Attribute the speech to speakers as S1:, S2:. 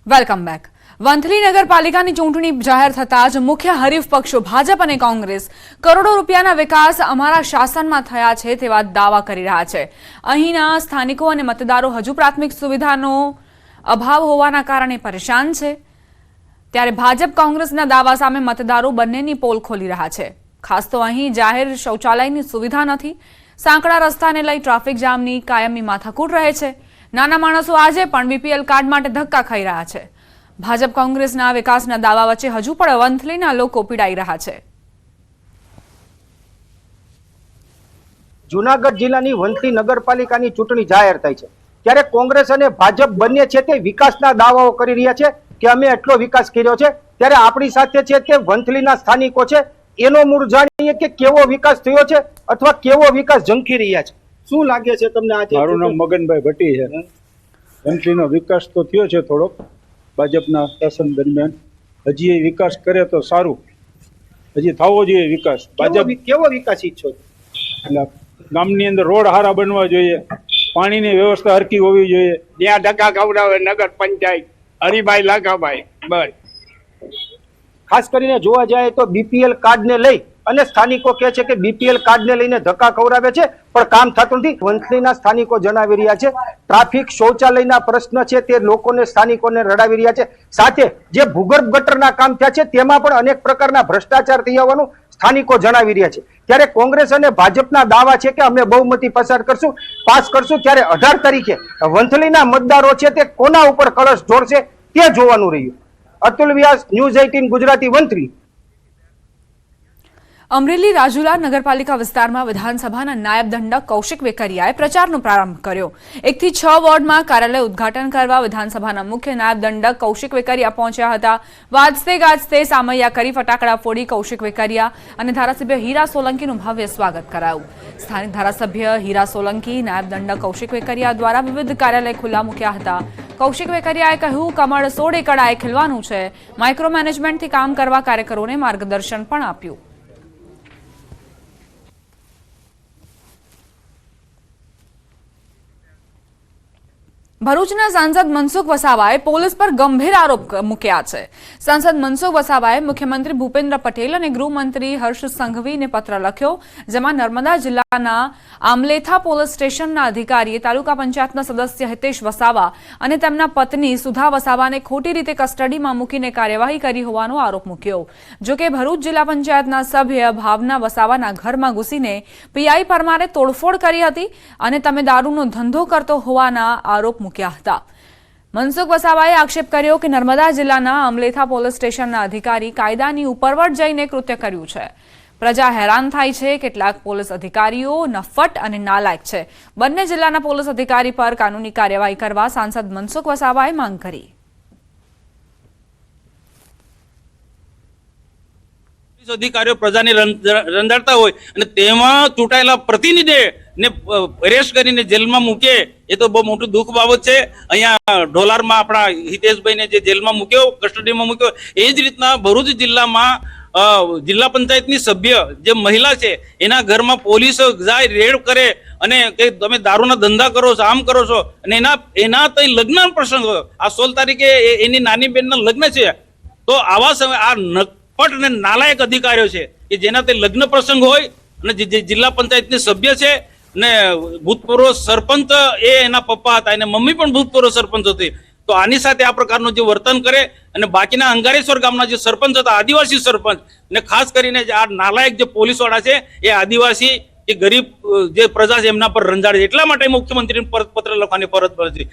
S1: Welcome back. Vanthali નગરપાલિકાની ચૂંટણી જાહેર થતા જ મુખ્ય હરીફ પક્ષો ભાજપ અને કોંગ્રેસ કરોડો રૂપિયાના વિકાસ અમારા શાસનમાં થયા છે તેવા દાવા કરી રહ્યા છે। અહીંના સ્થાનિકો અને મતદારો હજુ પ્રાથમિક સુવિધાનો અભાવ હોવાના કારણે પરેશાન છે, ત્યારે ભાજપ કોંગ્રેસના દાવા સામે મતદારો બંનેની પોલ ખોલી રહ્યા છે। ખાસ તો અહીં જાહેર શૌચાલયની સુવિધા નથી, સાંકડા રસ્તાને લઈ ટ્રાફિક જામની કાયમી માથાકૂટ રહે છે। નાના માણસો આજે પણ બીપીએલ કાર્ડ માટે ધક્કા ખાઈ રહ્યા છે। ભાજપ કોંગ્રેસના વિકાસના દાવા વચ્ચે હજુ પણ વંથલીના લોકો પીડાઈ રહ્યા છે।
S2: જૂનાગઢ જિલ્લાની વંથલી નગરપાલિકાની ચૂંટણી જાહેર થઈ છે, ત્યારે કોંગ્રેસ અને ભાજપ બંને છે તે વિકાસના દાવાઓ કરી રહ્યા છે કે અમે એટલો વિકાસ કર્યો છે। ત્યારે આપણી સાથે છે તે વંથલીના સ્થાનિકો છે, એનો મૂળ જાણીએ કે કેવો વિકાસ થયો છે અથવા કેવો વિકાસ ઝંખી રહ્યા છે। શું લાગે છે તમને આજે?
S3: મારું નામ મગનભાઈ ભટ્ટી છે। વંથલીનો વિકાસ તો થયો છે થોડોક ભાજપના શાસન દરમિયાન, હજી એ વિકાસ કરે તો સારું, હજી થવો જોઈએ વિકાસ। ભાજપ
S2: કેવો વિકાસ ઈચ્છો છો?
S3: એટલે ગામની અંદર રોડ સારા બનવા જોઈએ, પાણીની વ્યવસ્થા હરકી હોવી જોઈએ।
S4: ત્યાં ધક્કા ખવડાવે નગર પંચાયત હરિભાઈ લાખાભાઈ બસ।
S2: ખાસ કરીને જોવા જાય તો બીપીએલ કાર્ડ ને લઈ અને સ્થાનિકો કહે છે કે બીપીએલ કાર્ડ ને લઈને ધક્કા ખવડાવે છે પણ કામ થતું નથી। વંથલીના સ્થાનિકો જણાવી રહ્યા છે ટ્રાફિક શૌચાલયના પ્રશ્ન છે તે લોકોને સ્થાનિકોને રડાવી રહ્યા છે। સાથે જે ભૂગર્ભ ગટરના કામ થયા છે તેમાં પણ અનેક પ્રકારના ભ્રષ્ટાચાર થઈ હોવાનું સ્થાનિકો જણાવી રહ્યા છે। ત્યારે કોંગ્રેસ અને ભાજપના દાવા છે કે અમે બહુમતી પાસ કરશું। ત્યારે 18 તારીખે વંથલીના મતદારો છે તે કોના ઉપર કળશ ઢોળશે તે જોવાનું રહ્યું। અતુલ વ્યાસ, ન્યૂઝ 18 ગુજરાતી, વંથલી।
S1: અમરેલી રાજુલા નગરપાલિકા વિસ્તારમાં વિધાનસભાના નાયબ દંડક કૌશિક વેકરિયાએ પ્રચારનો પ્રારંભ કર્યો। 1 થી 6 વોર્ડમાં કાર્યાલય ઉદ્ઘાટન કરવા વિધાનસભાના મુખ્ય નાયબ દંડક કૌશિક વેકરિયા પહોંચ્યા હતા। વાજતે ગાજતે સામૈયા કરી ફટાકડા ફોડી કૌશિક વેકરિયા અને ધારાસભ્ય હીરા સોલંકીનું ભવ્ય સ્વાગત કરાયું। સ્થાનિક ધારાસભ્ય હીરા સોલંકી નાયબ દંડક કૌશિક વેકરિયા દ્વારા વિવિધ કાર્યાલય ખુલ્લા મૂક્યા હતા। કૌશિક વેકરિયાએ કહ્યું, કમળ 16 એકડાએ ખીલવાનું છે। માઇક્રો મેનેજમેન્ટથી કામ કરવા કાર્યકરોને માર્ગદર્શન પણ આપ્યું। ભરૂચના સાંસદ મનસુખ વસાવાએ પોલીસ પર ગંભીર આરોપ મૂક્યા છે। સાંસદ મનસુખ વસાવાએ મુખ્યમંત્રી ભૂપેન્દ્ર પટેલ અને ગૃહમંત્રી હર્ષ સંઘવીને પત્ર લખ્યો, જેમાં નર્મદા જિલ્લાના આમલેથા પોલીસ સ્ટેશનના અધિકારીએ તાલુકા પંચાયતના સદસ્ય હિતેશ વસાવા અને તેમના પત્ની સુધા વસાવાને ખોટી રીતે કસ્ટડીમાં મૂકીને કાર્યવાહી કરી હોવાનો આરોપ મૂક્યો। જોકે ભરૂચ જિલ્લા પંચાયતના સભ્ય ભાવના વસાવાના ઘરમાં ઘૂસીને પીઆઈ પરમારે તોડફોડ કરી હતી અને તમે દારૂનો ધંધો કરતો હોવાના આરોપ મૂક્યા હતા। મનસુખ વસાવાએ આક્ષેપ કર્યો કે નર્મદા જિલ્લાના અમલેથા પોલીસ સ્ટેશનના અધિકારી કાયદાની ઉપરવટ જઈને કૃત્ય કર્યું છે। પ્રજા હેરાન થાય છે, કેટલાક પોલીસ અધિકારીઓ નફ્ફટ અને નાલાયક છે। બંને જિલ્લાના પોલીસ અધિકારી પર કાનૂની કાર્યવાહી કરવા સાંસદ મનસુખ વસાવાએ માંગ કરી।
S5: અધિકારીઓ પ્રજાને રંજાડતા હોય અને તેમાં ચૂંટાયેલા પ્રતિનિધિ ને અરેસ્ટ કરીને જેલમાં મૂકે એ તો બહુ મોટું દુઃખ બાબત છે। અહીંયા ઢોલારમાં આપણા હિતેશભાઈને જે જેલમાં મૂક્યો, કસ્ટડીમાં મૂક્યો, એ જ રીતના ભરૂચ જિલ્લામાં જિલ્લા પંચાયતની સભ્ય જે મહિલા છે એના ઘરમાં પોલીસ જાય, રેડ કરે અને કે તમે દારૂના ધંધા કરો છો, આમ કરો છો, અને એના તઈ લગ્ન પ્રસંગ આ 16 તારીખે એની નાની બહેનના લગ્ન છે। તો આવા સમય આ નકપટ અને નાલાયક અધિકારીઓ છે કે જેના તે લગ્ન પ્રસંગ હોય અને જે જિલ્લા પંચાયતની સભ્ય છે ને ભૂતપૂર્વ સરપંચ એ એના પપ્પા હતા, એને મમ્મી પણ ભૂતપૂર્વ સરપંચ હતી, તો આની સાથે આ પ્રકારનું જે વર્તન કરે અને બાકીના અંગારેશ્વર ગામના જે સરપંચ હતા, આદિવાસી સરપંચ, ને ખાસ કરીને આ નાલાયક જે પોલીસ વાળા છે એ આદિવાસી કે ગરીબ જે પ્રજા છે એમના પર રંજાડે છે। એટલા માટે મુખ્યમંત્રીને પત્ર લખવાની ફરજ પડે છે।